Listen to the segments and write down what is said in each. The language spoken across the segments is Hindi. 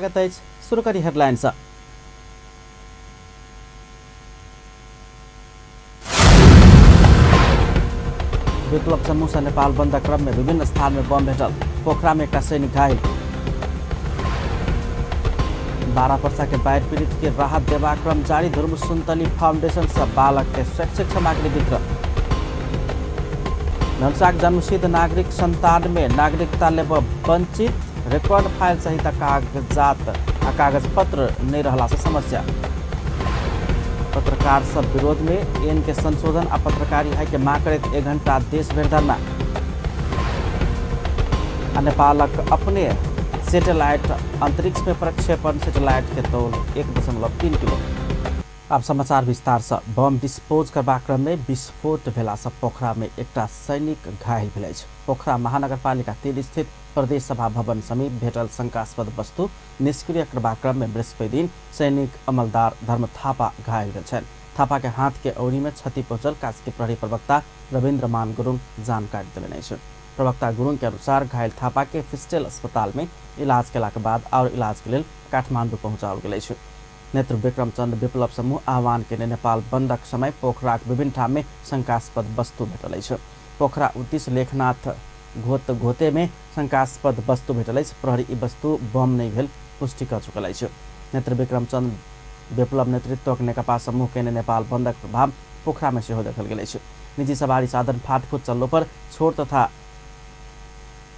स्वागत है। शुरू करी हेडलाइंस। विप्लव समूह से नेपाल बंद क्रम में विभिन्न स्थान में बम भेटल। पोखरा में एक सैनिक घायल। 12 वर्ष के बाढ़ पीड़ित के राहत देवा क्रम जारी। धर्म सुन्तली फाउंडेशन से बालक के शैक्षिक सामग्री वितरण। नलसाक जन्मसिद्ध नागरिक संतान में नागरिकता लेब वंचित। रिकॉर्ड फाइल सहित कागज पत्र नहीं रहला से समस्या। पत्रकार सब विरोध में एन के संशोधन आ पत्रकारिता के मांग करत 1 घंटा देश भर धरना। नेपालक अपने सैटेलाइट अंतरिक्ष में प्रक्षेपण। सैटेलाइट के तौल 1.3 किलो। अब समाचार विस्तार से। बम डिस्पोज करबा क्रम में विस्फोट भेला से पोखरा में एक सैनिक घायल भेल। पोखरा महानगरपालिका 3 स्थित प्रदेश सभा भवन समीप भेटल शंकास्पद वस्तु निष्क्रिय करबा क्रम में बृहस्पति दिन सैनिक अमलदार धर्म थापा घायल भेल छन्। थापा के हाथ के औरी में क्षति पहुंचल कास्की प्रहरी प्रवक्ता रविन्द्र मान गुरुङ जानकारी देलनि छन्। प्रवक्ता गुरुङ के अनुसार घायल थापा के फिस्टेल अस्पताल में इलाज केला के बाद और इलाज के लिए काठमाडौँ पहुंचाओल गेल छ। नेत्र विक्रमचंद विप्लव समूह आह्वान के नेपाल बंदक समय पोखरा विभिन्न ठाम में शंकास्पद वस्तु भेटल छ। पोखरा 29 लेखनाथ घोते में शंकास्पद वस्तु भेटल। प्रहरी ई वस्तु बम नहीं भेल पुष्टि कर चुकल छ। नेत्र विक्रमचंद विप्लव नेतृत्वक नेकपा समूह के नेपाल बंदक प्रभाव पोखरा में सेहो देखल गेल छ। निजी सवारी साधन फाटफुट चललो पर छोट तथा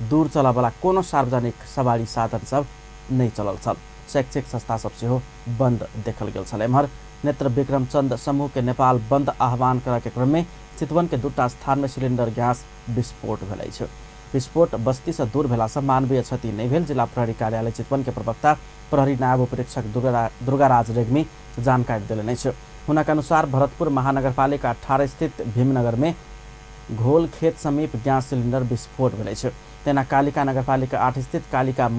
दूर चलवाला कोनो सार्वजनिक सवारी साधन सब नहीं चलल छल। शैक्षिक संस्था सब सेहो बंद देखल गेल छल। एम्हर नेत्र विक्रमचंद समूह के नेपाल बंद आह्वान करे के क्रम में चितवन के 2टा स्थान में सिलिंडर गैस विस्फोट भेल छ। विस्फोट बस्ती से दूर भेला से मानवीय क्षति नहीं भेल। जिला प्रहरी कार्यालय चितवन के प्रवक्ता प्रहरी नायब उपरीक्षक दुर्गाराज रेग्मी जानकारी देलनि छ। हुनका अनुसार भरतपुर महानगरपालिका 18 स्थित भीमनगर में घोल खेत समीप गैस सिलिंडर विस्फोट भेल छ। तेना कालिका नगरपालिका 8 स्थित कालिका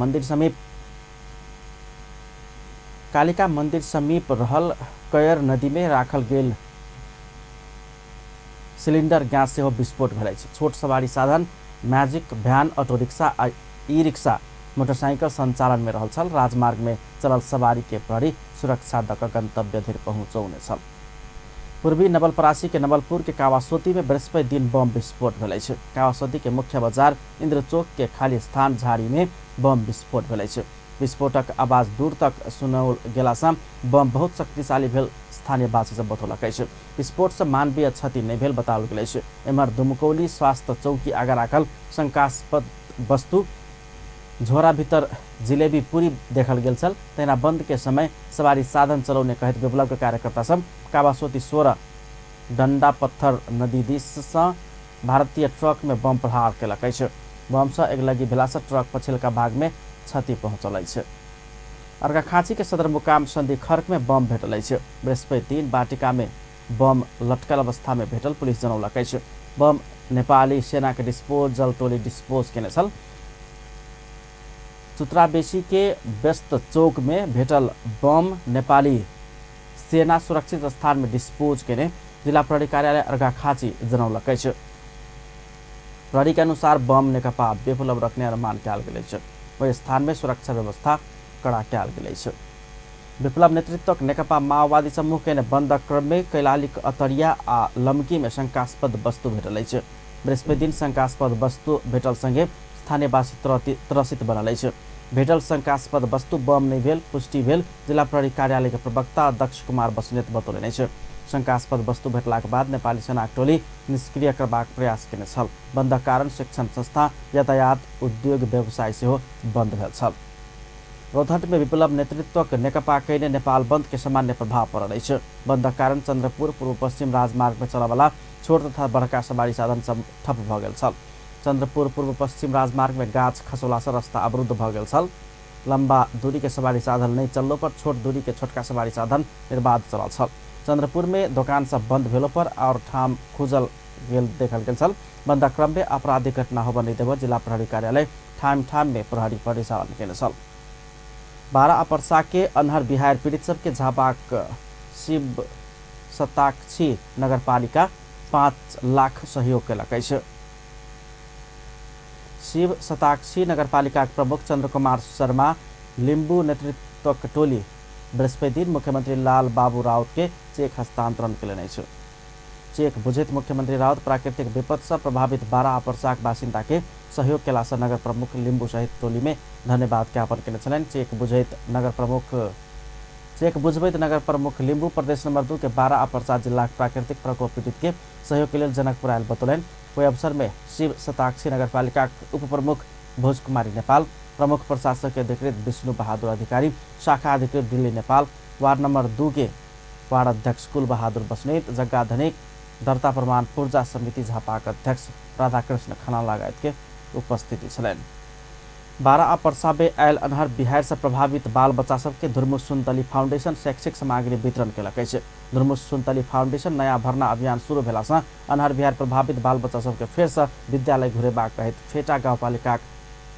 मंदिर समीप रहल कयर नदी में राखल गेल सिलिंडर गैस से विस्फोट भेल छ। छोट सवारी साधन मैजिक भ्यान ऑटो रिक्शा आ ई रिक्शा मोटरसाइकिल संचालन में रहल छल। राजमार्ग में चलल सवारी के प्रहरी सुरक्षा दक गंतव्य धरि पहुंचौने छल। पूर्वी नवलपरासी के नवलपुर के कावासोती में बृहस्पति दिन बम विस्फोट भेल छ। कावासोती के मुख्य बाजार इंद्रचौक के खाली स्थान झाड़ी में बम विस्फोट भेल छ। विस्फोटक आवाज दूर तक सुनाओल गेला से बम बहुत शक्तिशाली भेल स्थानीय वासी सब बतौलक छ। विस्फोट से मानवीय क्षति नहीं भेल बताओल गेल छ। एम्हर दुमकौली स्वास्थ्य चौकी आगा राखल शंकास्पद वस्तु झोरा भीतर जिलेबी पूरी देखल गेल छल। तेना बंद के समय सवारी साधन चलाउने कहत विप्लव के कार्यकर्ता सब कावासोती 16 डंडा पत्थर नदी दिस से भारतीय ट्रक में बम प्रहार केलक छ। बम से अगिलगी भेला से ट्रक पछिल्का भाग में क्षति पहुंचल छ। अर्घाखाँची के सदरमुकाम सन्धि खर्क में बम भेटल छ। बृहस्पति दिन बाटिका में बम लटकल अवस्था में भेटल पुलिस जनौलक छ। बम नेपाली सेना के डिस्पोजल टोली डिस्पोज केने छल। चुत्राबेसी के व्यस्त चौक में भेटल बम नेपाली सेना सुरक्षित स्थान में डिस्पोज केने जिला प्रहरी कार्यालय अर्घाखाँची जनौलक छ। प्रहरी के अनुसार बम नेकपा विप्लव रखने अनुमान कयल गेल छ। वही स्थान में सुरक्षा व्यवस्था कड़ा कयल गेल छ। विप्लव नेतृत्वक नेकपा माओवादी समूह के बंद क्रम में कैलाली अतरिया आ लमकी में शंकास्पद वस्तु भेटल छ। बृहस्पति दिन शंकास्पद वस्तु भेटल संगे स्थानीयवासी त्रसित बनल छ। भेटल शंकास्पद वस्तु बम नहीं भेल पुष्टि भेल जिला प्रहरी कार्यालय के प्रवक्ता दक्ष कुमार बस्नेत बतौलनि छ। शंकास्पद वस्तु भेटला के बाद नेपाली सेना टोली निष्क्रिय करबाक प्रयास केने छल। बंद कारण शिक्षण संस्था यातायात उद्योग व्यवसाय सेहो बंद भेल छल। रौतहट में विप्लव नेतृत्वक नेकपा कैने नेपाल बंद के सामान्य प्रभाव पड़ल छ। बंद कारण चंद्रपुर पूर्व पश्चिम राजमार्ग में चलवाला छोट तथा बड़का सवारी साधन सब ठप भ गेल छल। चंद्रपुर पूर्व पश्चिम राजमार्ग में गाछ खसोला से रास्ता अवरुद्ध भ गेल छल। लंबा दूरी के सवारी साधन नहीं चललो पर छोट दूरी के छोटका सवारी साधन निर्बाध चलल छल। चंद्रपुर में दुकान सब बंद भेलो पर और ठाम खुजल गेल देखल गेल छल। बंद क्रम में आपराधिक घटना होबे नहीं देव जिला प्रहरी कार्यालय ठाम में प्रहरी परिचालन केने छल। 12 वर्षा के अन्हर बिहार पीड़ित सबके झापाक शिव शताक्षी नगरपालिका 5 लाख सहयोग केलक छ। शिव शताक्षी नगरपालिका प्रमुख चंद्र कुमार शर्मा लिम्बू नेतृत्वक टोली बृहस्पति दिन मुख्यमंत्री लाल बाबू राउत के चेक हस्तांतरण कयलनि अछि। चेक बुझैत मुख्यमंत्री राउत प्राकृतिक विपद से प्रभावित 12 पर्साक बासिंदा के सहयोग केला से नगर प्रमुख लिम्बू सहित टोली में धन्यवाद ज्ञापन केने छलनि। चेक बुझैत नगर प्रमुख लिम्बू प्रदेश नंबर 2 के 12 पर्सा जिला प्राकृतिक प्रकोप पीड़ित के सहयोग के लिए जनकपुर आयल बतौलनि। ओहि अवसर में शिव शताक्षी नगरपालिका उप प्रमुख भोज कुमारी नेपाल, प्रमुख प्रशासक अधिकृत विष्णु बहादुर अधिकारी, शाखा अधिकृत दिल्ली नेपाल, वार्ड नंबर 2 के वार्ड अध्यक्ष कुल बहादुर बस्नेत, जग्गा धनिक, दर्ता प्रमाण पूर्जा समिति झापाक अध्यक्ष राधाकृष्ण खनाल लगायत के उपस्थिति छलनि। 12 पर्सा में आयल अन्हर बिहार से प्रभावित बाल बच्चा सबके धुरमुस सुनतली फाउंडेशन शैक्षिक सामग्री वितरण केलक अछि। धुरमुस सुनतली फाउंडेशन नया भर्ना अभियान शुरू भेला से अन्हर बिहार प्रभावित बाल बच्चा सबके फेर से विद्यालय घुरेबाक कहैत फेटा गाउँपालिका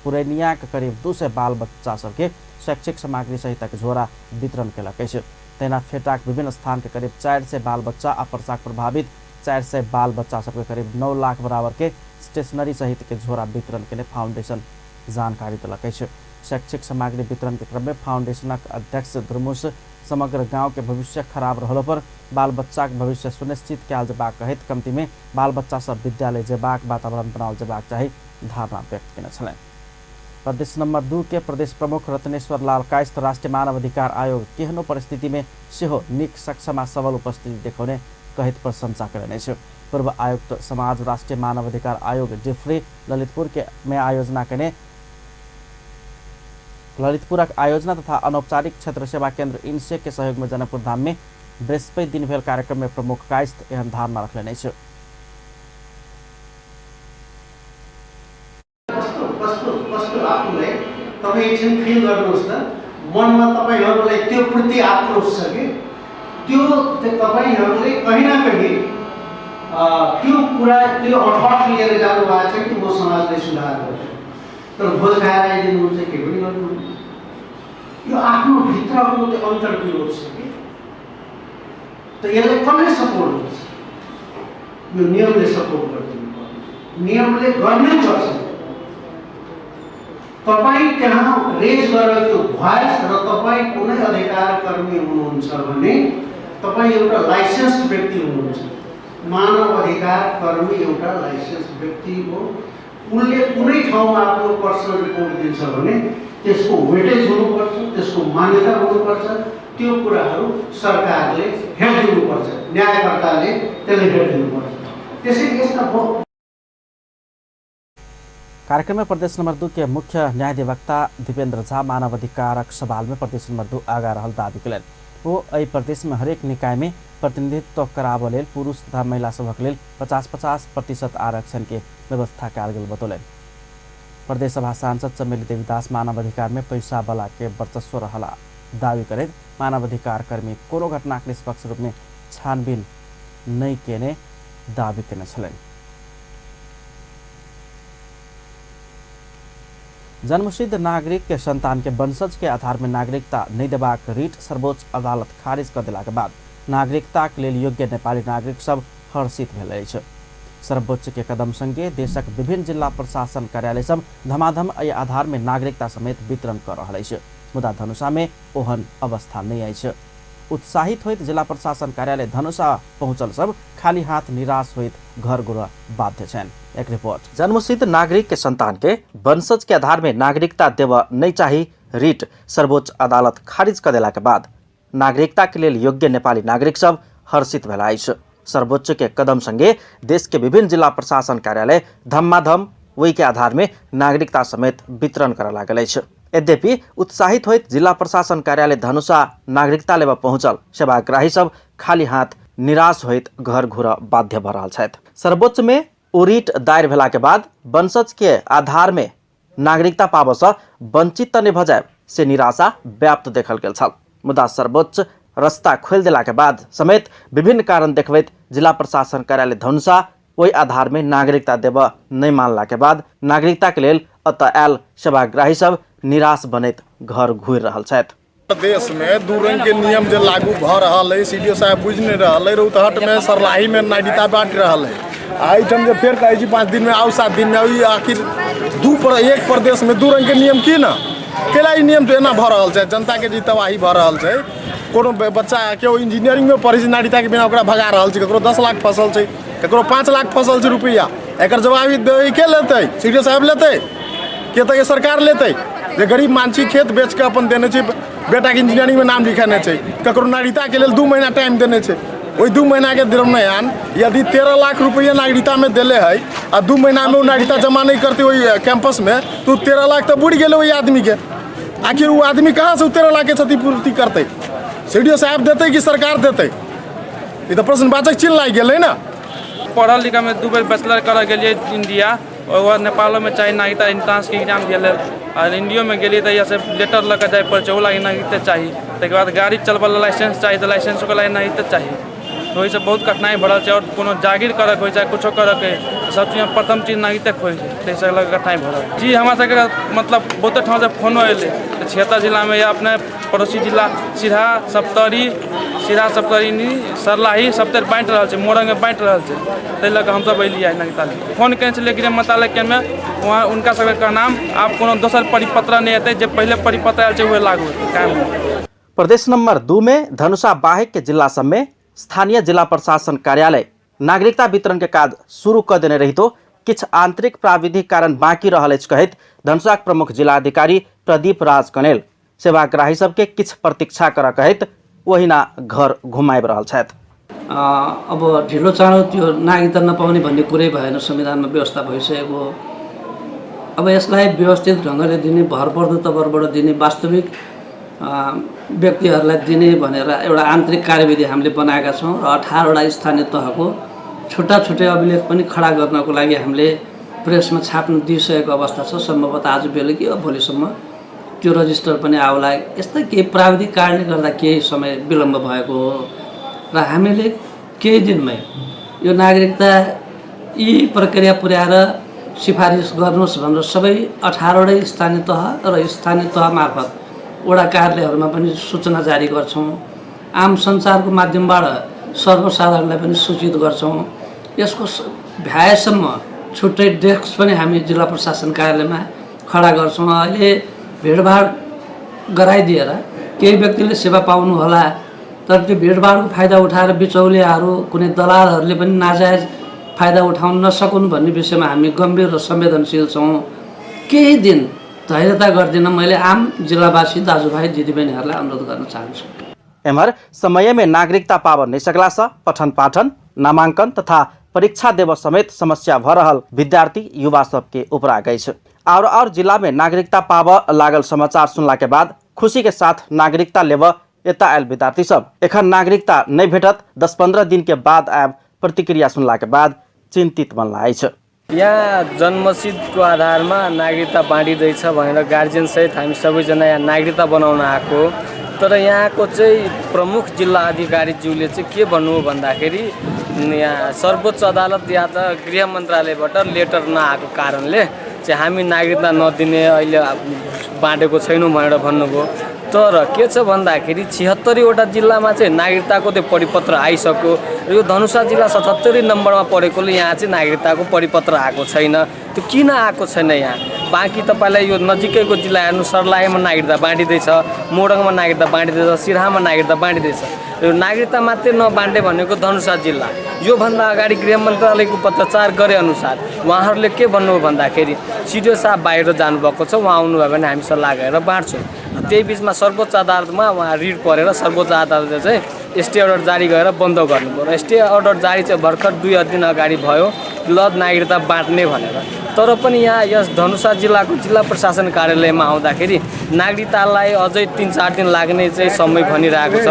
पुरैनिया के करीब 200 बाल बच्चा सबके शैक्षिक सामग्री सहितक झोरा वितरण केलक अछि। तैना फेटाक विभिन्न स्थान के करीब 400 बाल बच्चा आ पर्साक प्रभावित 400 बाल बच्चा सबके करीब 9 लाख बराबर के स्टेशनरी सहित के झोरा वितरण के फाउंडेशन जानकारी देलक अछि। शैक्षिक सामग्री वितरण के क्रम में फाउंडेशनक अध्यक्ष धुरमुस समग्र गांव के भविष्य खराब रहलो पर बाल बच्चा के भविष्य सुनिश्चित कयल जेबाक कहैत कमती में बाल बच्चा सब विद्यालय जेबाक वातावरण बनाओल जेबाक चाही धारणा व्यक्त केने छलनि। प्रदेश नंबर 2 के प्रदेश प्रमुख रत्नेश्वर लाल कायस्थ राष्ट्रीय मानव अधिकार आयोग केहनो परिस्थिति में सेहो निक सक्षम आ सबल उपस्थिति देखाउने कहैत प्रशंसा कयलनि अछि। पूर्व आयुक्त समाज राष्ट्रीय मानव अधिकार आयोग डिफ्री ललितपुरक आयोजना तथा अनौपचारिक क्षेत्र सेवा केंद्र इनसेक के सहयोग में जनकपुर धाम में बृहस्पति दिन भेल कार्यक्रम में प्रमुख कायस्थ एहन धारणा रखलनि अछि। तपाईं एकछिन फिल गर्नुहोस् न, मनमा तपाईहरुलाई त्यो प्रति आक्रोश छ कि त्यो तपाईहरुले कहीं न कहीं त्यो कुरा त्यो अठहट लिएर जानु भएको छ कि म समाजलाई सुधार गर्छु, तर भोज खाएर आइदिनुहुन्छ के पनि गर्नुहुन्न। यो आफ्नो भित्रको त्यो अन्तर्विरोध छ कि त यसलाई कसले सपोर्ट गर्छ? यो नियमले सपोर्ट गर्दिनु पर्छ, नियमले गर्नै पर्छ। तपाईं त्यहाँ रेज गरेर त्यो भोइस र तपाईं कुनै अधिकार कर्मी हुनुहुन्छ भने तपाईं एउटा लाइसेन्स्ड व्यक्ति हुनुहुन्छ। मानव अधिकार कर्मी एउटा लाइसेन्स्ड व्यक्ति हो। उनले कुनै ठाउँमा आफ्नो पर्सनल रिपोर्ट दिन्छ भने त्यसको वेटेज हुनुपर्छ, त्यसको मान्यता हुनुपर्छ। त्यो कुराहरू सरकारले हेरिदिनुपर्छ, न्यायकर्ताले त्यसले हेरिदिनुपर्छ। त्यसैले यसका कार्यक्रम में प्रदेश नंबर 2 के मुख्य न्यायाधिवक्ता दीपेन्द्र झा मानवाधिकारक सवाल में प्रदेश नंबर 2 आगा रहल दावी कयलनि। वो एहि प्रदेश में हरेक निकाय में प्रतिनिधित्व कराबऽ लेल पुरुष तथा महिला सभक लेल 50-50% आरक्षण के व्यवस्था कयल गेल बतौलनि। प्रदेश सभा सांसद चमेली देवीदास मानवाधिकार में पैसा वाला के वर्चस्व रहला दावी करैत मानवाधिकार कर्मी कोनो घटना के निष्पक्ष रूप में छानबीन नहीं केने दावी केने छलनि। जन्मसिद्ध नागरिक के संतान के वंशज के आधार में नागरिकता नहीं देबाक रीट सर्वोच्च अदालत खारिज कर देला के बाद नागरिकता के लिए योग्य नेपाली नागरिक सब हर्षित भेल अछि। सर्वोच्च के कदम संगे देशक विभिन्न जिला प्रशासन कार्यालय सब धमाधम एहि आधार में नागरिकता समेत वितरण कर रहल अछि। मुदा धनुषा में ओहन अवस्था नहीं अछि। उत्साहित होइत जिला प्रशासन कार्यालय धनुषा पहुंचल सब खाली हाथ निराश होइत घर गुरह बाध्य छन्। एक रिपोर्ट। जन्मसिद्ध नागरिक के संतान के वंशज के आधार में नागरिकता देव नहीं चाही रीट सर्वोच्च अदालत खारिज कर देला के बाद नागरिकता के लिए योग्य नेपाली नागरिक सब हर्षित भेला अछि। सर्वोच्च के कदम संगे देश के विभिन्न जिला प्रशासन कार्यालय धमाधम वही के आधार में नागरिकता समेत वितरण कर लागल अछि। यद्यपि उत्साहित होइत जिला प्रशासन कार्यालय धनुषा नागरिकता लेवा पहुंचल सेवाग्राही सब खाली हाथ निराश होइत घर घुर बाध्य भ रहल छथि। सर्वोच्च में ओरिट दायर भेला के बाद वंशज के आधार में नागरिकता पाबसँ वंचित त नहि भ जाय से निराशा व्याप्त देखल गेल छल। मुदा सर्वोच्च रास्ता खोल देला के बाद समेत विभिन्न कारण देखबैत जिला प्रशासन कार्यालय धनुषा ओहि आधार में नागरिकता देव नहीं मानला के बाद नागरिकता के लेल अतः आयल सेवाग्राही सब निराश बनैत घर घुरि रहल छथि। देश में दू रंग के नियम जो लागू भ रहा है, सीडीओ साहब बुझ नहीं रहा है, रौतहट में सरलाही में नागरिकता बांट रहा है। आइटम जो फिर कहे 5 दिन में आओ 7 दिन में आओ, आखिर एक प्रदेश में दू रंग के नियम की ना केलाई नियम एना भऽ रहल छै जनताके जी तबाही भऽ रहल छै कोनो बच्चा केओ इंजीनियरिंगमे पढ़ै छै नागरिकताके बिना ओकरा भगा रहल छै ककरो 10 लाख फसल छै ककरो 5 लाख फसल छै रुपैआ एकर जवाबी देबै के लेतै सीडीओ साहब लेतै के तऽ सरकार लेतै जे गरीब मानसी खेत बेच के अपन देने छै बेटाके इंजीनियरिंगमे नाम लिखेने छै ककरो नागरिकताके लेल 2 महीना टाइम देने छै ओहि 2 महीनाके दरम्यान यदि 13 लाख रुपया नागरिकतामे देले है आ 2 महीनामे वो नागरिकता जमा नहीं करते वही कैंपसमे तो 13 लाख तो बुढ़ गेलै वही आदमीके आखिर वो आदमी कहाँ से 13 लाख के क्षतिपूर्ति करते सीडीओ साहब देते कि सरकार देते ये तो प्रश्नवाचक चिन्ह लागि गेलै ना पढ़ल लिखल में 2 बेर बैचलर कर गेलिए इंडिया और नेपालों में चाहे नागरिकता एंट्रांस के एग्जाम दिए और इंडियो में गेलिए तो यहाँ से लेटर लग जाए पड़े ओहि लागी नागरिकता चाहिए तक बाद गाड़ी चलबे लाइसेंस चाहिए तो लाइसेंसो के लागी नागरिकता चाहिए तो वही से बहुत कठिनाई बढ़ल है और कोनो जागीर करक हो चाहे कुछो करक सब चीज प्रथम चीज नागरिकता खोज है लग कठिनाई बढ़ल जी हमारा सबके मतलब बहुते ठाव से फोनो अले छिहत्तर जिला में या अपने पड़ोसी जिला सीधा सप्तरी सरलाही सब तर बाँटि रहल छै मोरंग में बाँटि रहल छै ताहि लऽ कऽ हमसब अलियै नागरिकता फोन कयने छलियै गृह मंत्रालय में वहाँ उनका सबके कहनाम आब कोनो दोसर परिपत्र नहीं एतै जे पहले परिपत्र आयल छै वह लागू हेतै कायम। प्रदेश नंबर 2 में धनुषा बाहेक के जिला सब में स्थानीय जिला प्रशासन कार्यालय नागरिकता वितरण के काज शुरू कर देने रही तो किछ आंतरिक प्राविधिक कारण बाँकी रहल अछि कहैत धनुषाक प्रमुख जिलाधिकारी प्रदीप राज कनेल सेवाग्राही सबके किछ प्रतीक्षा कर कहैत वहिना घर घुमाइब रहल छथि। अब ढिलो चाँडो त्यो नागरिकता नपाउने भन्ने कुरै भएन संविधानमा व्यवस्था भइसकेको हो। अब यसलाई व्यवस्थित ढङ्गले दिने भरपर्दो तवरबाट दिने वास्तविक व्यक्तिहरूलाई दिने भनेर एउटा आन्तरिक कार्यविधि हामीले बनाएका छौँ र 18वटा स्थानीय तहको छुट्टा छुट्टै अभिलेख पनि खडा गर्नको लागि हामीले प्रेसमा छाप्न दिइसकेको अवस्था छ। सम्भवतः आज बेलुकी वा भोलिसम्म त्यो रजिस्टर पनि आउला। यस्तै केही प्राविधिक कारणले गर्दा केही समय विलम्ब भएको हो र हामीले केही दिनमै यो नागरिकता यी प्रक्रिया पुर्याएर सिफारिस गर्नुहोस् भनेर सबै 18वटै स्थानीय तह र स्थानीय तह मार्फत वडा कार्यालयहरूमा पनि सूचना जारी गर्छौँ। आम सञ्चारको माध्यमबाट सर्वसाधारणलाई पनि सूचित गर्छौँ। यसको भ्याएसम्म छुट्टै डेस्क पनि हामी जिल्ला प्रशासन कार्यालयमा खडा गर्छौँ। अहिले भिडभाड गराइदिएर केही व्यक्तिले सेवा पाउनु होला तर त्यो भिडभाडको फाइदा उठाएर बिचौलियाहरू कुनै दलालहरूले पनि नाजायज फाइदा उठाउन नसकुन् भन्ने विषयमा हामी गम्भीर र संवेदनशील छौँ। केही दिन धैर्यता गर्दिन मैले आम जिल्लावासी दाजुभाइ दिदीबहिनीहरूलाई अनुरोध गर्न चाहन्छु। एमहर समय में नागरिकता पाव नहीं सकला से पठन पाठन नामांकन तथा परीक्षा देव समेत समस्या भ रहल विद्यार्थी युवा सबके उपरा गई है। और जिला में नागरिकता पाव लागल समाचार सुनला के बाद खुशी के साथ नागरिकता लेव एता आयल विद्यार्थी सब एखन नागरिकता नहीं भेटत 10-15 दिन के बाद आब प्रतिक्रिया सुनला के बाद चिंतित बनला है। यहाँ जन्मसिद्धको आधारमा नागरिकता बाँडिँदैछ भनेर गार्जियन सहित हामी सबैजना यहाँ नागरिकता बनाउन आएको तर यहाँको चाहिँ प्रमुख जिल्ला अधिकारीज्यूले चाहिँ के भन्नुभयो भन्दाखेरि यहाँ सर्वोच्च अदालत या त गृह मन्त्रालयबाट लेटर नआएको कारणले चाहिँ हामी नागरिकता नदिने अहिले बाँडेको छैनौँ भनेर भन्नुभयो। तर के छ भन्दाखेरि 76वटा जिल्लामा चाहिँ नागरिकताको त्यो परिपत्र आइसक्यो र यो धनुषा जिल्ला 77 नम्बरमा परेकोले यहाँ चाहिँ नागरिकताको परिपत्र आएको छैन। त्यो किन आएको छैन यहाँ बाँकी तपाईँलाई यो नजिकैको जिल्ला हेर्नु सर्लाहीमा नागरिकता बाँडिँदैछ मोरङमा नागरिकता बाँडिँदैछ सिराहामा नागरिकता बाँडिँदैछ। यो नागरिकता मात्रै नबाँड्ने भनेको धनुषा जिल्ला। योभन्दा अगाडि गृह मन्त्रालयको पत्रचार गरे अनुसार उहाँहरूले के भन्नुभयो भन्दाखेरि सिडिओ साहब बाहिर जानुभएको छ उहाँ आउनुभयो भने हामी सल्लाह गरेर बाँड्छौँ। त्यही बिचमा सर्वोच्च अदालतमा उहाँ रिट परेर सर्वोच्च अदालतले चाहिँ स्टे अर्डर जारी गरेर बन्द गर्नुभयो र स्टे अर्डर जारी चाहिँ भर्खर 2 दिन अगाडि भयो ल नागरिकता बाँड्ने भनेर। तर पनि यहाँ यस धनुषा जिल्लाको जिल्ला प्रशासन कार्यालयमा आउँदाखेरि नागरिकतालाई अझै 3-4 दिन लाग्ने चाहिँ समय भनिरहेको छ।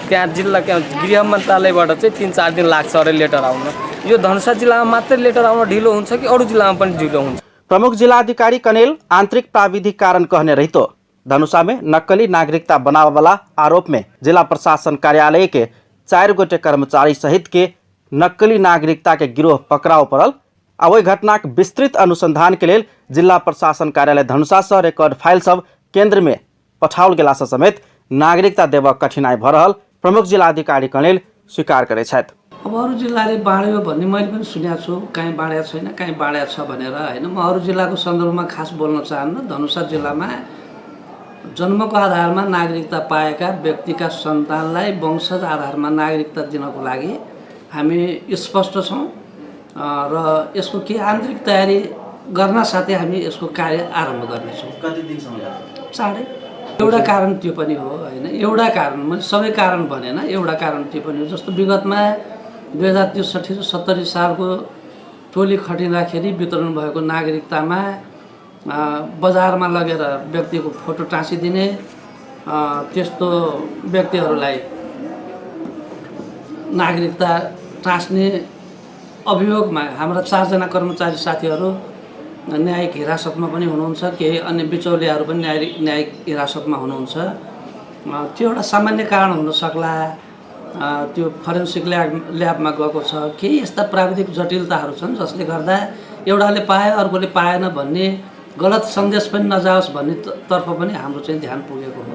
त्यहाँ जिल्ला गृह मन्त्रालयबाट चाहिँ 3-4 दिन लाग्छ अरे लेटर आउन। यो धनुषा जिल्लामा मात्रै लेटर आउन ढिलो हुन्छ कि अरू जिल्लामा पनि ढिलो हुन्छ? प्रमुख जिलाधिकारी कनेल आंतरिक प्राविधिक कारण कहने रही तो धनुषा में नक्कली नागरिकता बनावे वाला आरोप में जिला प्रशासन कार्यालय के 4 गोटे कर्मचारी सहित के नक्कली नागरिकता के गिरोह पकड़ाव पड़ल। आ वही घटना के विस्तृत अनुसंधान के लिए जिला प्रशासन कार्यालय धनुषा से रिकॉर्ड फाइल सब केंद्र में पठाओल गेला से समेत नागरिकता देव कठिनाई भ रहल प्रमुख जिलाधिकारी कनेल स्वीकार करे छथि। अब अरू जिल्लाले बाँड्यो भन्ने मैले पनि सुनेको छु कहीँ बाँडेको छैन कहीँ बाँडेको छ भनेर हैन। म अरू जिल्लाको सन्दर्भमा खास बोल्न चाहन्न। धनुषा जिल्लामा जन्मको आधारमा नागरिकता पाएका व्यक्तिका सन्तानलाई वंशज आधारमा नागरिकता दिनको लागि हामी स्पष्ट छौँ र यसको के आन्तरिक तयारी गर्न साथै हामी यसको कार्य आरम्भ गर्नेछौँ। कति दिनसम्म लाग्छ? चाँडै। एउटा कारण त्यो पनि हो होइन, एउटा कारण मैले सबै कारण भनेन, एउटा कारण त्यो पनि हो। जस्तो विगतमा 2063 र 70 सालको टोली खटिँदाखेरि वितरण भएको नागरिकतामा बजारमा लगेर व्यक्तिको फोटो टाँसिदिने, त्यस्तो व्यक्तिहरूलाई नागरिकता टाँस्ने अभियोगमा हाम्रा 4 जना कर्मचारी साथीहरू न्यायिक हिरासतमा पनि हुनुहुन्छ, केही अन्य बिचौलियाहरू पनि न्यायिक हिरासतमा हुनुहुन्छ। त्यो एउटा सामान्य कारण हुन सक्ला, त्यो फरेन्सिक ल्याबमा गएको छ, केही यस्ता प्राविधिक जटिलताहरू छन् जसले गर्दा एउटाले पायो अर्कोले पाएन भन्ने गलत सन्देश पनि नजाओस् भन्ने तर्फ पनि हाम्रो चाहिँ ध्यान पुगेको हो।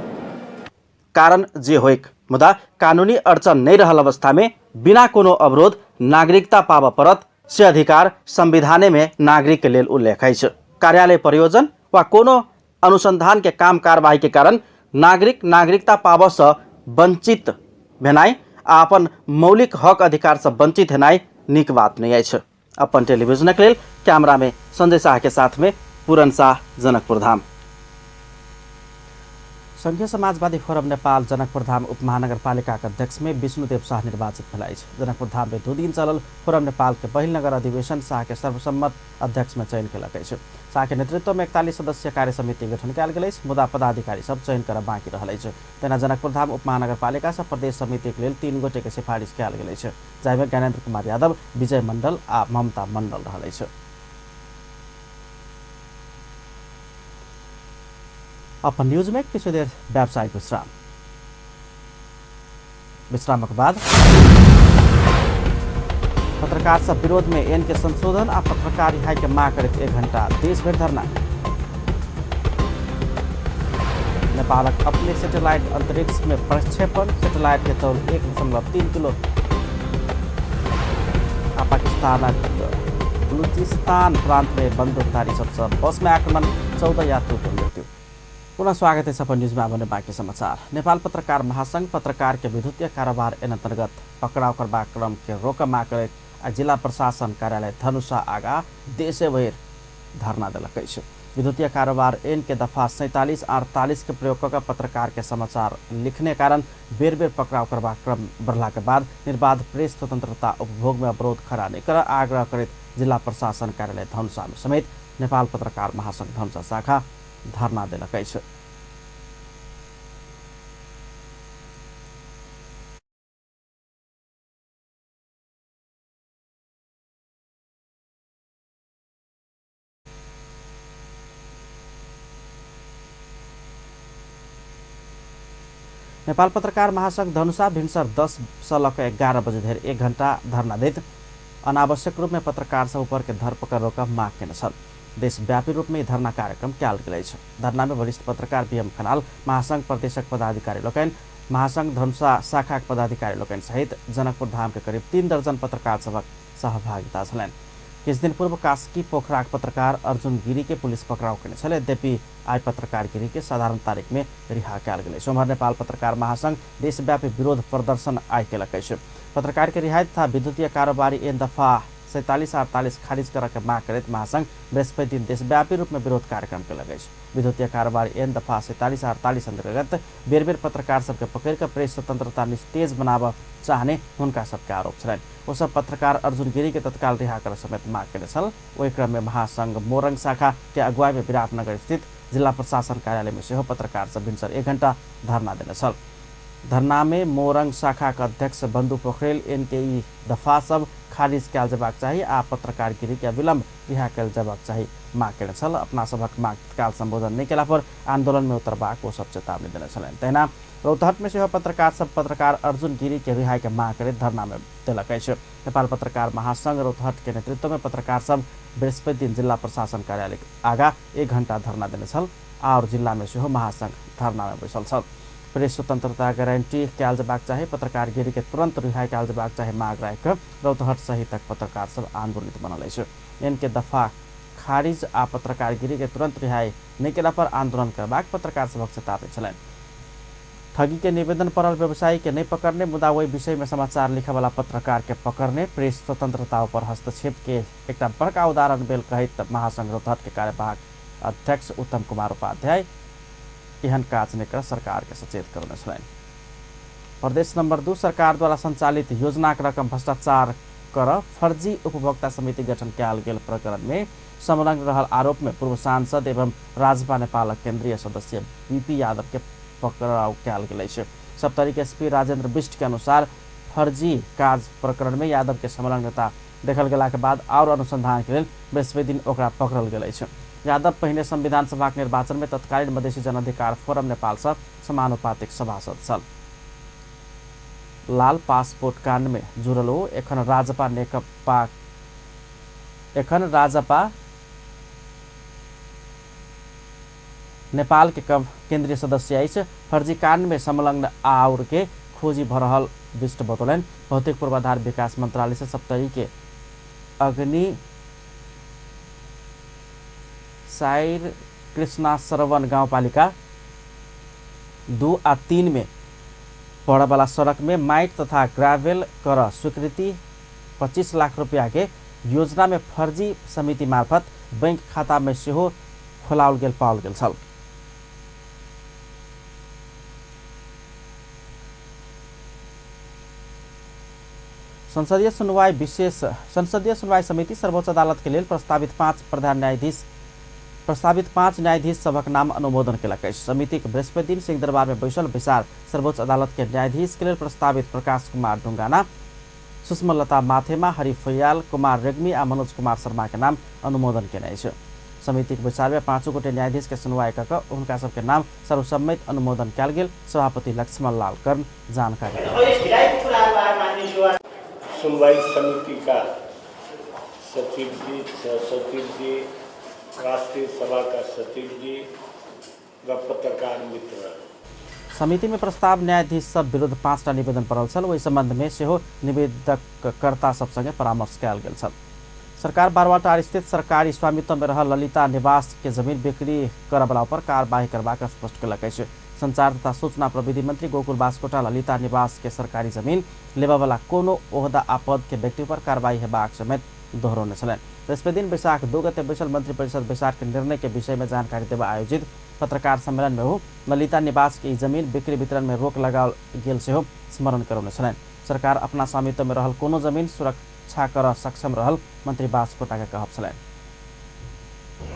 कारण जे होइक, मुदा कानुनी अडचन नहीं रहल अवस्था में बिना कोनो अवरोध नागरिकता पाव परत से अधिकार संविधाने में नागरिक के लेल उल्लेख है। कार्यालय प्रयोजन वा कोनो अनुसंधान के काम कार्यवाही के कारण नागरिक नागरिकता पाव से वंचित भेनाई आ अपन मौलिक हक अधिकार से वंचित हेनाई निक बात नहीं है। अपन टेलीविजन के लेल कैमरा में संजय शाह के साथ में पूरन शाह, जनकपुर धाम। संघीय समाजवादी फोरम नेपाल जनकपुर धाम उपमहानगरपालिका के अध्यक्ष में विष्णुदेव शाह निर्वाचित भेलाइ। जनकपुर धाम में 2 दिन चलल फोरम नेपाल के पहिल नगर अधिवेशन शाह के सर्वसम्मत अध्यक्ष में चयन कल गई। शाह के नेतृत्व में 41 सदस्यीय कार्य समिति गठन कल गई, मुदा पदाधिकारी सब चयन कर बाँकी रहल। तेना जनकपुर धाम उपमहानगरपालिका से प्रदेश समिति के लिए 3 गोटे के सिफारिश कल गई, जाहिमे ज्ञानेन्द्र कुमार यादव, विजय मंडल आ ममता मंडल रहल। अपन न्यूज में किछु देर व्यावसायिक विश्राम। विश्राम के बाद पत्रकार सब विरोध में एन के संशोधन आ पत्रकार रिहाई के मांग करते 1 घंटा देश भर धरना। नेपालक अपने सैटेलाइट अंतरिक्ष में प्रक्षेपण, सैटेलाइट के तौल 1.3 किलो। पाकिस्तानक बलूचिस्तान प्रांत में बंदूकधारी सबसे बस में आक्रमण, 14 यात्रुको मृत्यु। पुनः स्वागत है सफल न्यूज में। आने बाकी समाचार। नेपाल पत्रकार महासंघ पत्रकार के विद्युतीय कारोबार एन अंतर्गत पकड़ाव करबा क्रम के रोक माग करैत जिला प्रशासन कार्यालय धनुषा आगा देशभर धरना दिलक। विद्युतीय कारोबार एन के दफा 47 और 48 के प्रयोग कर पत्रकार के समाचार लिखने कारण बेर बेर पकड़ाव करबा क्रम बढ़ला के बाद निर्बाध प्रेस स्वतंत्रता उपभोग में अवरोध खड़ा नहीं कर आग्रह करैत जिला प्रशासन कार्यालय धनुषा में समेत नेपाल पत्रकार महासंघ धनुषा शाखा धरना दिलक। नेपाल पत्रकार महासंघ धनुषा भिनसर 10 से लक 11 बजे धरि 1 घंटा धरना देत अनावश्यक रूप में पत्रकार सब ऊपर के धरपकड़ रोक माग केने छल। देशव्यापी रूप में धरना कार्यक्रम कयल गेल अछि। धरना में वरिष्ठ पत्रकार बीएम खनाल, महासंघ प्रदेशक पदाधिकारी लोकनि, महासंघ धनुषा शाखा पदाधिकारी लोकनि सहित जनकपुर धाम के करीब 3 दर्जन पत्रकार सबक सहभागिता छलनि। किछु दिन पूर्व कास्की पोखराक पत्रकार अर्जुन गिरी के पुलिस पकड़ाव केने छल। यद्यपि आई पत्रकार गिरी के साधारण तारीख में रिहा कयल गेल। सोमवार नेपाल पत्रकार महासंघ देशव्यापी विरोध प्रदर्शन आई केलक। पत्रकार के रिहाई तथा विद्युतीय कारोबारी एन दफा 47 और 48 खारिज कर के माग करते महासंघ बृहस्पति दिन देशव्यापी रूप में विरोध कार्यक्रम कल। विद्युतीय कारोबारी एन दफा 47 और 48 अंतर्गत बेर बेर पत्रकार सबके पकड़ कर प्रेस स्वतंत्रता निस्तेज बनाव चाहने उनका सबके आरोप छल। वो सब पत्रकार अर्जुन गिरी के तत्काल रिहा कर समेत माग करे छल। वही क्रम में महासंघ मोरंग शाखा के अगुवाई में विराटनगर स्थित जिला प्रशासन कार्यालय में सेहो पत्रकार सब भिनसर 1 घंटा धरना देने छल। धरना में मोरंग शाखा का अध्यक्ष बंधु पोखरेल एन के दफा सब खारिज कयल जबाक चाही आ पत्रकार गिरी के अविलंब रिहा कयल जबाक चाही माग केने छल। अपना सबक माग तत्काल संबोधन नहीं केला पर आंदोलन में उतरबाक वो सब चेतावनी देने छलनि। तहिना रौतहट में सेहो पत्रकार सब पत्रकार अर्जुन गिरी के रिहाई के माग करैत धरना में देलक। नेपाल पत्रकार महासंघ रौतहट के नेतृत्व में पत्रकार सब बृहस्पति दिन जिला प्रशासन कार्यालय आगा 1 घंटा धरना देने छल और जिला में सेहो महासंघ धरना में बैसल छल। प्रेस स्वतंत्रता गारंटी कयल जबाक चाही, पत्रकार गिरी के तुरंत रिहाई कयल जबाक चाही माग राखि रौतहट सहितक पत्रकार सब आंदोलित बनल अछि। इनके दफा खारिज आ पत्रकार गिरी के तुरंत रिहाई नहीं केला पर आंदोलन करबाक पत्रकार सभक चेतावनी छलैन। ठगी के निवेदन पड़ल व्यवसायी के नहीं पकड़ने मुदा वही विषय में समाचार लिखे वाला पत्रकार के पकड़ने प्रेस स्वतंत्रता पर हस्तक्षेप के एक बड़का उदाहरण भेल कहित महासंघ रौतहट के कार्यवाहक अध्यक्ष उत्तम कुमार उपाध्याय एहन काज नहीं कर सरकार के सचेत करने छलैन। प्रदेश नंबर 2 सरकार द्वारा संचालित योजना के रकम भ्रष्टाचार कर फर्जी उपभोक्ता समिति गठन कयल गेल प्रकरण में संलग्न रहल आरोप में पूर्व सांसद एवं राजपा नेपाल केंद्रीय सदस्य बीपी यादव के पकड़ाव कयल गेल अछि। सप्तरी के एसपी राजेंद्र बिष्ट के अनुसार फर्जी काज प्रकरण में यादव के संलग्नता देखल गेला के बाद और अनुसंधान के लिए बृहस्पति दिन ओकरा पकड़ल गेल अछि। यादव पहिने संविधान सभा के निर्वाचन में तत्कालीन मधेसी जन अधिकार फोरम नेपाल से समानुपातिक सभासद छल। लाल पासपोर्ट कांड में जुड़ल हो एखन राजपा नेपाल के केंद्रीय सदस्य अछि। फर्जी कांड में संलग्न आउर के खोजी भ रहल विष्ट बतौलन। भौतिक पूर्वाधार विकास मंत्रालय से सप्तरी के अग्नि साइर कृष्णा सरवन गाउँपालिका 2 आ 3 में पड़े वाला सड़क में माइट तथा ग्रावेल कर स्वीकृति 25 लाख रुपया के योजना में फर्जी समिति मार्फत बैंक खाता में सेहो खोलाओल गेल पाओल गेल छल। संसदीय सुनवाई समिति सर्वोच्च अदालत के लिए प्रस्तावित 5 न्यायाधीश सबक नाम अनुमोदन केलक अछि। समिति के बृहस्पति दिन सिंहदरबार में बैसल विचार सर्वोच्च अदालत के न्यायाधीश के लिए प्रस्तावित प्रकाश कुमार ढुंगाना, सुषमलता माथेमा, हरि फैयाल, कुमार रेग्मी आ मनोज कुमार शर्मा के नाम अनुमोदन केने अछि। समिति के विचार में 5 गोटे न्यायाधीश के सुनवाई कऽ उनका सबके नाम सर्वसम्मत अनुमोदन कयल गेल। सभापति लक्ष्मण लाल कर्ण जानकारी सुनवाई समिति का सचिव जी, सचिव जी, राष्ट्रीय सभा का सचिव जी व पत्रकार मित्र। समिति में प्रस्ताव न्यायाधीश सब विरुद्ध 5टा निवेदन पड़ल छल। ओहि संबंध में सेहो निवेदककर्ता सब संगे परामर्श कयल गेल छल। सरकार बारवाटार स्थित सरकारी स्वामित्व में रहल ललिता निवास के जमीन बिक्री करय वाला पर कार्यवाही करबाक स्पष्ट केलक अछि। संचार तथा सूचना प्रविधि मंत्री गोकुल बास्कोटा ललिता निवास के सरकारी जमीन लेबा वाला कोनो ओहदा आ पद के व्यक्ति पर कार्रवाई हेबाक समेत दोहरौने छलैन। बृहस्पति दिन वैशाख 2 गते बैसल मंत्री परिषद वैशाख के निर्णय के विषय में जानकारी देवा आयोजित पत्रकार सम्मेलन में हो ललिता निवास की जमीन बिक्री वितरण में रोक लगाओल गेल सेहो स्मरण करौने छलैन। सरकार अपना स्वामित्व में रहल कोनो जमीन सुरक्षा कर सक्षम रहल मंत्री बास्कोटा के कहब छलैन।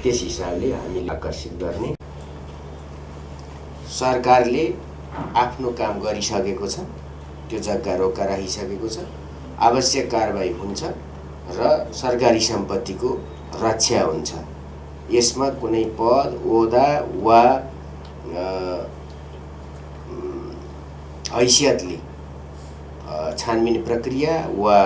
त्यस हिसाबले हामीले आकर्षित गर्ने सरकारले आफ्नो काम गरिसकेको छ, त्यो जग्गा रोका राखिसकेको छ। आवश्यक कारबाही हुन्छ र सरकारी सम्पत्तिको रक्षा हुन्छ। यसमा कुनै पद ओहदा वा हैसियतले छानबिन प्रक्रिया वा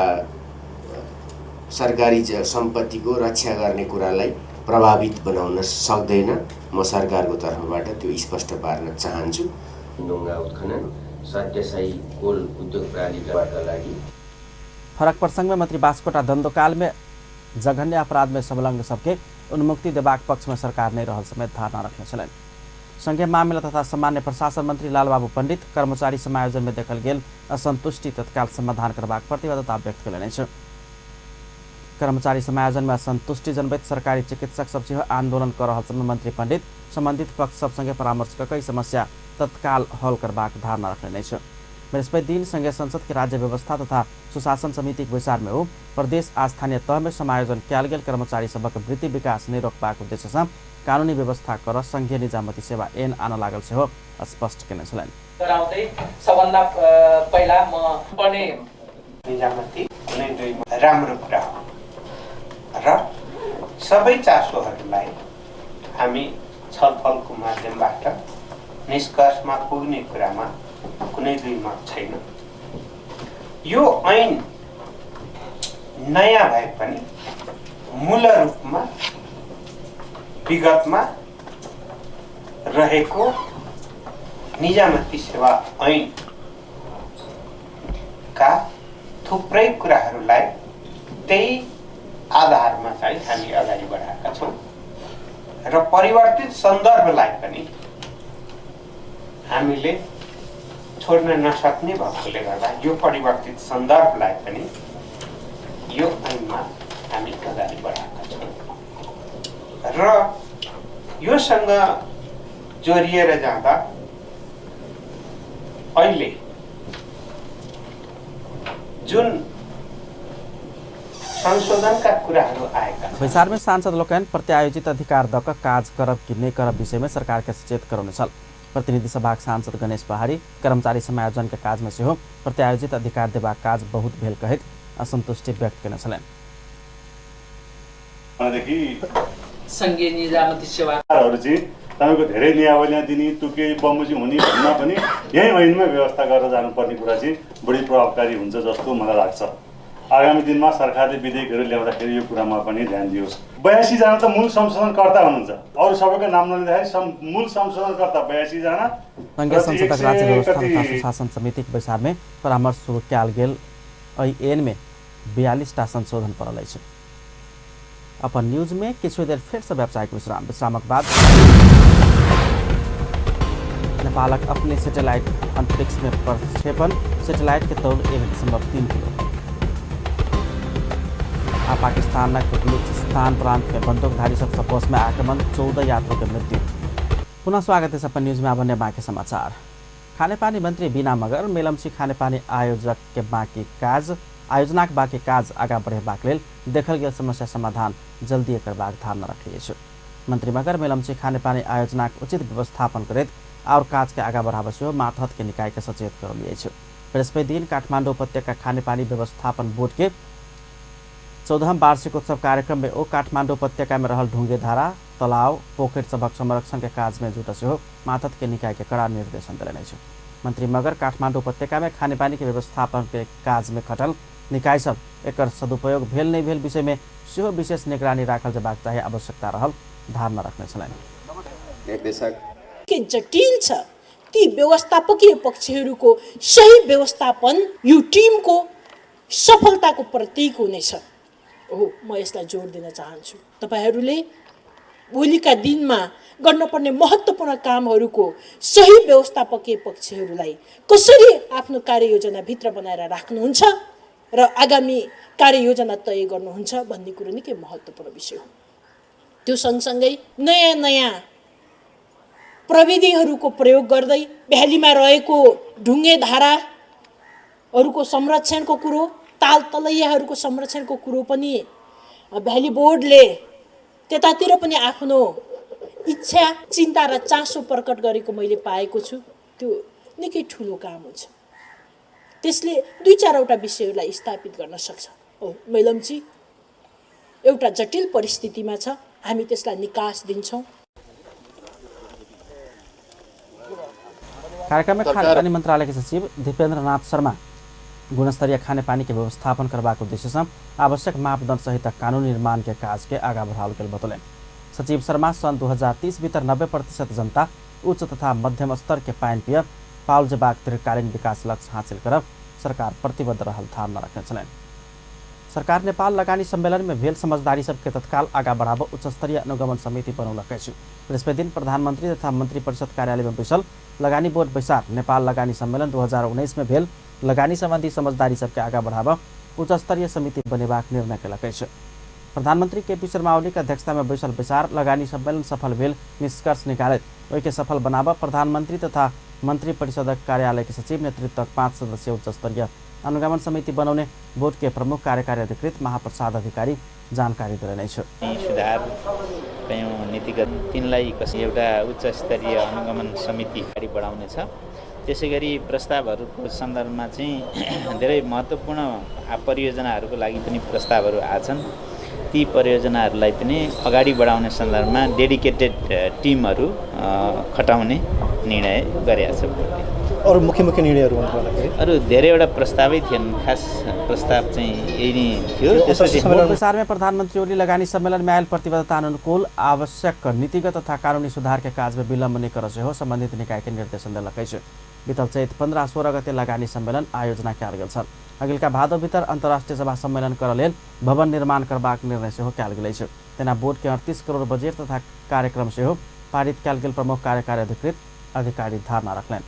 सरकारी सम्पत्तिको रक्षा गर्ने कुरालाई प्रभावित बनाउन सक्दैन। म सरकारको तर्फबाट त्यो स्पष्ट पार्न चाहन्छु। ढुङ्गा उत्खनन सत्यसाई कोल उद्योग प्राधिकरणका लागि फरक प्रसंग में मंत्री बास्कोटा दंडकाल में जघन्य अपराध में संलग्न सबके उन्मुक्ति देबाक पक्ष में सरकार नहीं रहल समेत धारणा रखने छलैन। संघीय मामला तथा सामान्य प्रशासन मंत्री लालबाबू पंडित कर्मचारी समायोजन में देखल गेल असंतुष्टि तत्काल समाधान करबाक प्रतिबद्धता व्यक्त कयलनि अछि। कर्मचारी समायोजन में असंतुष्टि जनबैत सरकारी चिकित्सक सब सेहो आंदोलन कर रहल समय मंत्री पंडित संबंधित पक्ष सब संगे परामर्श कई समस्या तत्काल हल करबाक धारणा रखने अछि। बृहस्पति दिन संघीय संसद के राज्य व्यवस्था तथा सुशासन समिति के विचार में हो प्रदेश आ स्थानीय तह में समायोजन कयल गेल कर्मचारी सबक वृत्ति विकास नहीं रोकबाक उद्देश्य से कानूनी व्यवस्था कर संघीय निजामती सेवा ऐन आन लागल सेहो स्पष्ट केने छलैन। सबभन्दा पहिला म पनि निजामती कुनै दुई राम्रो कुरा हो र सबै चासोहरूलाई हामी छलफलको माध्यमबाट निष्कर्षमा पुग्ने कुरामा कुनै दुई मत छैन। यो ऐन नयाँ भए पनि मूल रूपमा विगतमा रहेको निजामती सेवा ऐन का थुप्रै कुराहरूलाई त्यही आधारमा चाहिँ हामी अगाडि बढाएका छौँ र परिवर्तित सन्दर्भलाई पनि हामीले छोड्न नसक्ने भएकोले गर्दा यो परिवर्तित सन्दर्भलाई पनि यो ऐनमा हामी अगाडि बढाएका छौँ र योसँग जोडिएर जाँदा अहिले जुन संशोधनका कुराहरू आएका बैसार में सांसद लोकन प्रत्यायोजित अधिकार दक काज करब कि नहीं करब विषय में सरकार के सचेत कराउने छल। प्रतिनिधि सभा सांसद गणेश पहाड़ी कर्मचारी समायोजन के काज में सेहो प्रत्यायोजित अधिकार देबाक काज बहुत भेल कहित असन्तुष्टि व्यक्त गर्न छलेन। संघीय निजामती सेवाहरू चाहिँ तपाईँको धेरै नियावली दिने तुके बमोजिम हुने भन्दा पनि यही ऐनमा व्यवस्था गरेर जानुपर्ने कुरा चाहिँ बढी प्रभावकारी हुन्छ जस्तो मलाई लाग्छ। आगामी दिनमा सरकारले विधेयकहरू ल्याउँदाखेरि यो कुरामा पनि ध्यान दियोस्। 82 जना त मूल संशोधनकर्ता हुनुहुन्छ, अरू सबैको नाम नलिँदाखेरि मूल संशोधनकर्ता 82 जना। संघीय संसदक राज्य व्यवस्था तथा सुशासन समिति के बैसार में परामर्श शुरू कयल गेल ऐन में 42 टा संशोधन परल अछि। अपन न्यूज में किछु देर फिर से व्यावसायिक विश्रामक बाद नेपालक अपने सैटेलाइट अंतरिक्ष में प्रक्षेपण। सैटेलाइट के तौल 1.3 किलो। पाकिस्तान बलूचिस्तान प्रांत में बंदूकधारी सब बस में आक्रमण, 14 यात्रियों की मृत्यु। पुनः स्वागत है अपन न्यूज में। अब बाकी समाचार। खानेपानी मंत्री बीना मगर मेलम्ची खानेपानी आयोजनाक बाँकी काज आगा बढ़ेबाक लेल देखल गेल समस्या समाधान जल्दी करबाक धारणा रखलिए छु। मंत्री मगर मेलम्ची खानेपानी आयोजनाक उचित व्यवस्थापन करैत और काज के आगा बढ़ावा सेहो मातहत के निकाय के सचेत करलिए छु। बृहस्पति दिन काठमाडौँ उपत्यका खानेपानी व्यवस्थापन बोर्ड के 14वां वार्षिक उत्सव कार्यक्रम में ओ काठमाडौँ उपत्यका में रहल ढुंगे धारा, तालाब, पोखर सबक संरक्षण के काज में जुट सेहो मातहत के निकाय के कड़ा निर्देशन दिलने छु। मंत्री मगर काठमाडौँ उपत्यका में खानेपानी के व्यवस्थापन के काज में खटल निकाय सब एकर सदुपयोग भेल नहीं भेल विषय में सेहो विशेष निगरानी राखल जबाक चाहिए आवश्यकता रहल धारणा रखने छलैन। निर्देशक के जटिल छ, ती व्यवस्थापकीय पक्षहरूको सही व्यवस्थापन यो टिमको सफलताको प्रतीक हुनेछ। म यसलाई जोड दिन चाहन्छु। तपाईहरूले भोलिका दिनमा गर्नुपर्ने महत्त्वपूर्ण कामहरूको सही व्यवस्थापकीय पक्षहरूलाई कसरी आफ्नो कार्ययोजना भित्र बनाएर राख्नुहुन्छ र आगामी कार्ययोजना तय गर्नुहुन्छ भन्ने कुरो निकै महत्त्वपूर्ण विषय हो। त्यो सँगसँगै नयाँ नयाँ प्रविधिहरूको प्रयोग गर्दै भ्यालीमा रहेको ढुङ्गे धाराहरूको संरक्षणको कुरो, ताल तलैयाहरूको संरक्षणको कुरो पनि भ्याली बोर्डले त्यतातिर पनि आफ्नो इच्छा, चिन्ता र चासो प्रकट गरेको मैले पाएको छु। त्यो निकै ठुलो काम हुन्छ। त्यसले 2-4वटा विषयहरूलाई स्थापित गर्न सक्छ। मेलम्ची एउटा जटिल परिस्थितिमा छ, हामी त्यसलाई निकास दिन्छौँ। कार्यक्रम में खानेपानी मंत्रालय के सचिव दीपेन्द्र नाथ शर्मा गुणस्तरीय खानेपानी के व्यवस्थापन करबाक उद्देश्य से आवश्यक मापदंड सहित कानून निर्माण के काज के आगा बढ़ाओल गेल बतौलन। सचिव शर्मा सन 2030 भीतर 90% जनता उच्च तथा मध्यम स्तर के पानी पिय पाउल जबाक दीर्घकालीन विकास लक्ष्य हासिल करब सरकार प्रतिबद्ध रहल धारणा रखने छलन। सरकार नेपाल लगानी सम्मेलन में भेल समझदारी सबके तत्काल आगा बढ़ाव उच्च स्तरीय अनुगमन समिति बनौलक अछि। बृहस्पति दिन प्रधानमंत्री तथा मंत्री परिषद कार्यालय में बैसल लगानी बोर्ड बैसार नेपाल लगानी सम्मेलन 2019 में भेल लगानी संबंधी समझदारी सबके आगा बढ़ाव उच्च स्तरीय समिति बनेबाक निर्णय कयलक अछि। प्रधानमंत्री केपी शर्मा ओली के अध्यक्षता में बैसल बैसार लगानी सम्मेलन सफल भेल निष्कर्ष निकालत ओहि के सफल बनाव प्रधानमंत्री तथा मंत्री परिषद कार्यालय के सचिव नेतृत्व 5 सदस्यीय उच्च स्तरीय अनुगमन समिति बनाउने बोर्ड के प्रमुख कार्यकारी अधिकृत महाप्रसाद अधिकारी जानकारी दिलाउने छु। सुधार कयौं नीतिगत तिनलाई कसरी एउटा उच्च स्तरीय अनुगमन समिति अगाडि बढाउने छ। त्यसैगरी प्रस्तावहरूको सन्दर्भमा चाहिँ धेरै महत्त्वपूर्ण परियोजनाहरूको लागि पनि प्रस्तावहरू आछन्। ती परियोजनाहरूलाई पनि अगाडि बढाउने सन्दर्भमा डेडिकेटेड टिमहरू खटाउने निर्णय गरेका छ। अरू मुख्य निर्णयहरू भन्नुपर्दाखेरि अरू धेरैवटा प्रस्तावै थिएन, खास प्रस्ताव चाहिँ यही नै थियो। त्यसपछि बैसार में प्रधानमंत्री ओली लगानी सम्मेलन में आयल प्रतिबद्धता अनुकूल आवश्यक नीतिगत तथा कानूनी सुधार के काज में विलम्ब नहीं कर से हो संबंधित निकाय के निर्देशन दिलक अछि। बीतल चैत 15-16 गते लगानी सम्मेलन आयोजना कयल गेल छल। अगिलका भादो भीतर अंतर्राष्ट्रीय सभा सम्मेलन कर लेल भवन निर्माण करबाक निर्णय सेहो कयल गेल अछि। तेना बोर्ड के 38 करोड़ बजेट तथा कार्यक्रम सेहो पारित कयल गेल प्रमुख कार्यकारी अधिकृत अधिकारी धारणा रखलनि।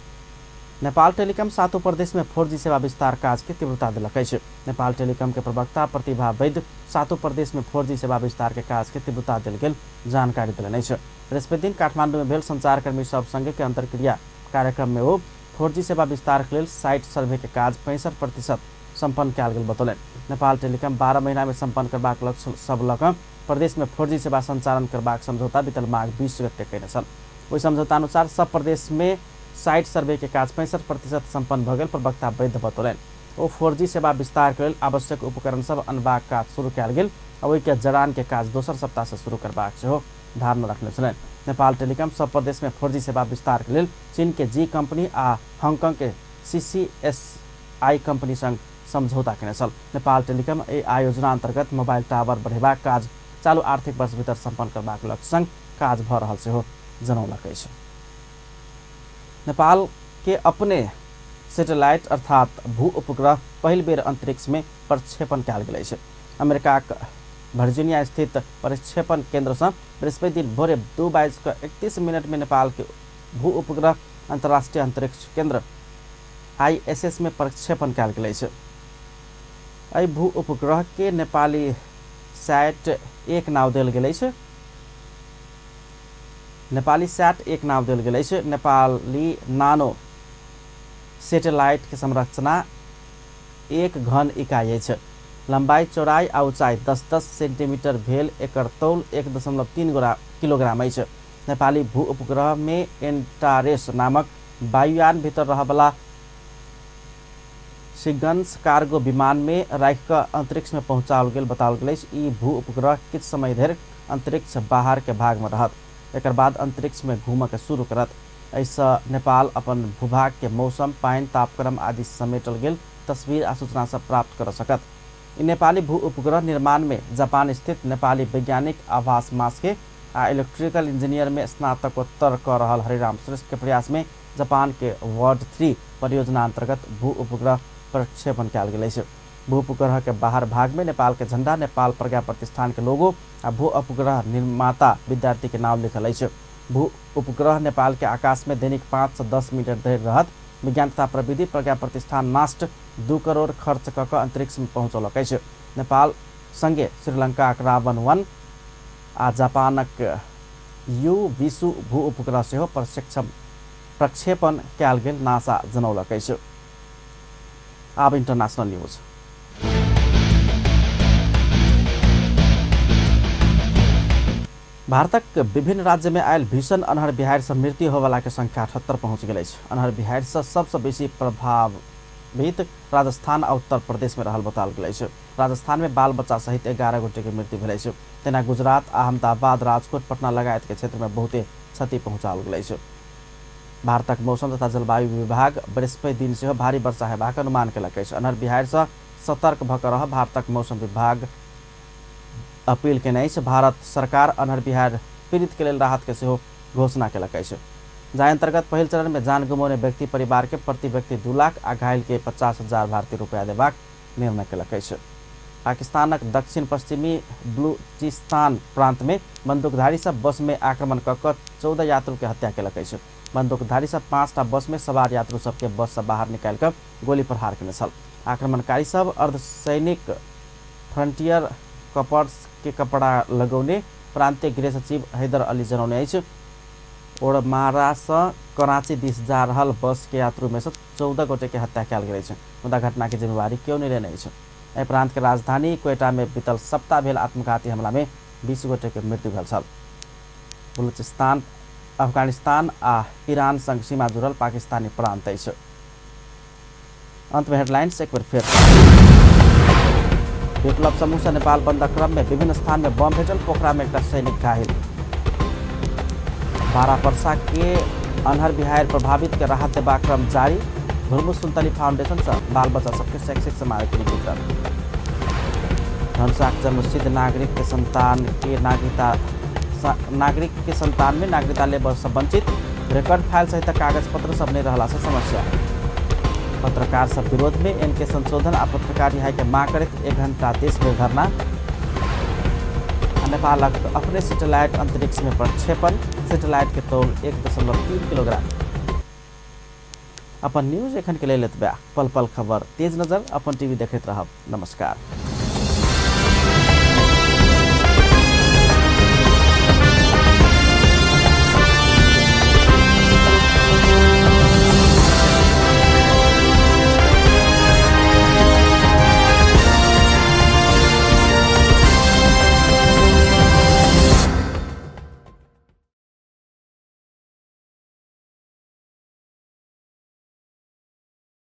नेपाल टेलिकम सातों प्रदेश में 4G सेवा विस्तार काज के तीव्रता दिलक अछि। नेपाल टेलिकम के प्रवक्ता प्रतिभा वैद्य सातों प्रदेश में 4G सेवा विस्तार के काज के तीव्रता दिल गेल जानकारी दिलनि अछि। बृहस्पति दिन काठमांडू में भेल संचारकर्मी सब संगे के अंतर्क्रिया कार्यक्रम में वो 4G सेवा विस्तार के लेल साइट सर्वे के काज 65% सम्पन्न कयल गेल बतौलनि। नेपाल टेलिकम 12 महीना में सम्पन्न करबाक लक्ष्य सब लऽ प्रदेश में 4G सेवा संचालन करबाक समझौता बीतल माघ 20 गते कयने छल। ओहि समझौता अनुसार सब प्रदेश में साइट सर्वे के काज 65% सम्पन्न भ गेल प्रवक्ता वैद्य बतौलनि। ओ 4G सेवा विस्तार के लेल आवश्यक उपकरण सब अनबाक काज शुरू कयल गेल आ ओहि के जड़ान के काज दोसर सप्ताह से शुरू करबाक सेहो धारणा रखने छलनि। नेपाल टेलिकम सब प्रदेश में 4G सेवा विस्तार के लेल चीन के जी कंपनी आ हांगकांग के CCSI कंपनी संग समझौता केने छल। नेपाल टेलिकम एहि आयोजना अंतर्गत मोबाइल टावर बढ़ेबाक काज चालू आर्थिक वर्ष भीतर सम्पन्न करबाक लक्ष्य संग काज भ रहल सेहो जनौलक अछि। नेपाल के अपने सैटेलाइट अर्थात भू उपग्रह पहिल बेर अंतरिक्ष में प्रक्षेपण कयल गेल अछि। अमेरिका वर्जीनिया स्थित प्रक्षेपण केंद्र से बृहस्पति दिन भोरे 2:31 में नेपाल के भू उपग्रह अंतर्राष्ट्रीय अंतरिक्ष केंद्र ISS में प्रक्षेपण कयल गेल अछि। एहि भू उपग्रह के नेपाली सैट 1 नाम देल गेल अछि। नेपाली सैट 1 नाम देल गेल अछि। नेपाली नानो सैटेलाइट के संरचना 1 घन इकाई अछि। लंबाई चौड़ाई आ ऊंचाई 10-10 सेंटीमीटर भेल एकर तौल 1.3 किलोग्राम अछि। नेपाली भू उपग्रह में एंटारेस नामक वायुयान भीतर रहबला सिगन्स कार्गो विमान में राखि कऽ अंतरिक्ष में पहुंचाओल गेल बताओल गेल अछि। ई भू उपग्रह किछु समय धरि अंतरिक्ष बाहर के भाग में रहत, एकर बाद अंतरिक्ष में घूमक शुरू करत। एहिसँ नेपाल अपन भूभाग के मौसम, पानि, तापक्रम आदि समेटल गेल तस्वीर आ सूचना सब प्राप्त कर सकत। ई नेपाली भू उपग्रह निर्माण में जापान स्थित नेपाली वैज्ञानिक आभास मास्के आ इलेक्ट्रिकल इंजीनियर में स्नातकोत्तर कर रहल हरिराम श्रेष्ठ के प्रयास में जापान के वर्ड 3 परियोजना अंतर्गत भू उपग्रह प्रक्षेपण कयल गेल अछि। भू उपग्रह के बाहर भाग में नेपाल के झंडा, नेपाल प्रज्ञा प्रतिष्ठान के लोगो आ भू उपग्रह निर्माता विद्यार्थी के नाम लिखल अछि। भू उपग्रह नेपाल के आकाश में दैनिक 5 से 10 मीटर धरि रहत। विज्ञान तथा प्रविधि प्रज्ञा प्रतिष्ठान नास्ट 2 करोड़ खर्च कऽ कऽ अंतरिक्ष में पहुंचौलक अछि। नेपाल संगे श्रीलंका रावण 1 आ जापानक यू-20 भू उपग्रह सेहो प्रक्षेपण कयल गेल नासा जनौलक अछि। अब इंटरनेशनल न्यूज। भारतक विभिन्न राज्य में आयल भीषण अन्हर बिहाड़ि से मृत्यु होवला के संख्या 78 पहुंच गेल अछि। अन्हर बिहाड़ि से सबसे बेसी प्रभावित राजस्थान आ उत्तर प्रदेश में रहल बताओल गेल अछि। राजस्थान में बाल बच्चा सहित 11 गोटे के मृत्यु भेल अछि। तेना गुजरात, अहमदाबाद, राजकोट, पटना लगायत के क्षेत्र में बहुते क्षति पहुंचाओल गेल अछि। भारतक मौसम तथा जलवायु विभाग बृहस्पति दिन से भारी वर्षा हेबाक अनुमान केलक अछि। अन्हर बिहाड़ि से सतर्क भऽ कऽ रहब भारतक मौसम विभाग अपील केने अछि। भारत सरकार अन्हर बिहाड़ि पीड़ित के लेल राहत के सेहो घोषणा केलक अछि। जाहि अंतर्गत पहिल चरण में जान गुमौने व्यक्ति परिवार के प्रति व्यक्ति 2 लाख आ घायल के 50,000 भारतीय रुपया देबाक निर्णय केलक अछि। पाकिस्तानक दक्षिण पश्चिमी बलूचिस्तान प्रांत में बंदूकधारी सब बस में आक्रमण कऽ कऽ 14 यात्रु के हत्या केलक अछि। बंदूकधारी सब 5टा बस में सवार यात्रु सबके बस से बाहर निकाल कर गोली प्रहार केने छल। आक्रमणकारी सब अर्धसैनिक फ्रंटियर कॉर्प्स के कपड़ा लगौने प्रांतीय गृह सचिव हैदर अली जनौने अछि। ओडमारा से कराची दिस जा रहल बस के यात्रु में से 14 गोटे के हत्या कयल गेल अछि। मुदा घटना के जिम्मेवारी केओ नहि लेने अछि। एहि प्रांत के राजधानी क्वेटा में बीतल सप्ताह भेल आत्मघाती हमला में 20 गोटे के मृत्यु भेल छल। बलूचिस्तान अफगानिस्तान आ ईरान संग सीमा जुड़ल पाकिस्तानी प्रांत अछि। अंत में हेडलाइंस एक बार फिर। विप्लव समूह से नेपाल बंद क्रम में विभिन्न स्थान में बम भेटल, पोखरा में एक सैनिक घायल। बारा पर्सा के अन्हर बिहाड़ि प्रभावित के राहत देबा क्रम जारी। धुरमु सुन्तली फाउंडेशन से बाल बच्चा सबके शैक्षिक समावेश वितरण। धनुषाक जन्मसिद्ध नागरिक के संतान में नागरिकता लेबा से वंचित। रिकॉर्ड फाइल सहित कागज पत्र सब नहीं रहला से समस्या। पत्रकार सब विरोध में इनके संशोधन आ पत्रकार रिहाई के मांग करत 1 घंटा देश में धरना। नेपालक अपने सैटेलाइट अंतरिक्ष में प्रक्षेपण, सैटेलाइट के तौल 1.3 किलोग्राम। अपन न्यूज एखन के लेल एतबे। पल पल खबर तेज नजर अपन टीवी देखैत रहब। नमस्कार।